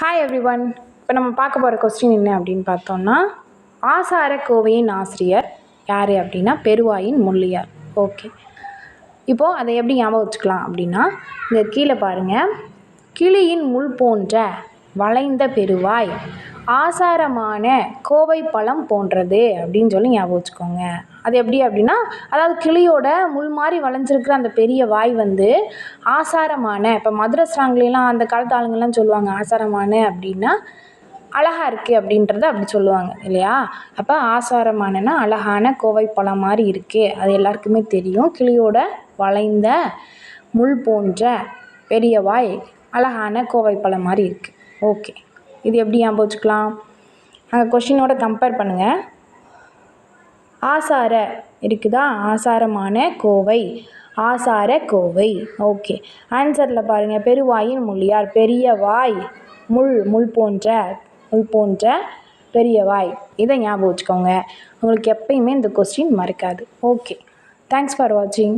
Hi everyone. இப்போ நம்ம பார்க்க போகிற கொஸ்டின் என்ன அப்படின்னு பார்த்தோம்னா, ஆசார கோவையின் ஆசிரியர் யார் அப்படின்னா பெருவாயின் முள்ளியார். ஓகே, இப்போது அதை எப்படி ஞாபகம் வச்சுக்கலாம் அப்படின்னா, இங்கே கீழே பாருங்கள், கிளியின் முள் போன்ற வளைந்த பெருவாய் ஆசாரமான கோவை பழம் போன்றது அப்படின்னு சொல்லி ஞாபகம் வச்சுக்கோங்க. அது எப்படி அப்படின்னா, அதாவது கிளியோட முள் மாதிரி வளைஞ்சிருக்கிற அந்த பெரிய வாய் வந்து ஆசாரமான, இப்போ மதுரை ஸ்லாங்லாம் அந்த காலத்து ஆளுங்கள்லாம் சொல்லுவாங்க, ஆசாரமான அப்படின்னா அழகாக இருக்குது அப்படின்றத அப்படி சொல்லுவாங்க இல்லையா. அப்போ ஆசாரமானனா அழகான கோவை பழம் மாதிரி இருக்குது, அது எல்லாருக்குமே தெரியும். கிளியோட வளைந்த முள் போன்ற பெரிய வாய் அழகான கோவை பழம் மாதிரி இருக்குது. ஓகே, இது எப்படி ஞாபகம் வச்சுக்கலாம்? அந்த கொஷினோட கம்பேர் பண்ணுங்கள். ஆசார இருக்குதா, ஆசாரமான கோவை, ஆசார கோவை. ஓகே, ஆன்சரில் பாருங்கள், பெருவாயின் முள்ளியார், பெரிய வாய், முள் போன்ற பெரிய வாய். இதை ஞாபகம் வச்சுக்கோங்க, உங்களுக்கு எப்பயுமே இந்த கொஸ்டின் மறக்காது. ஓகே, தேங்க்ஸ் ஃபார் வாட்சிங்.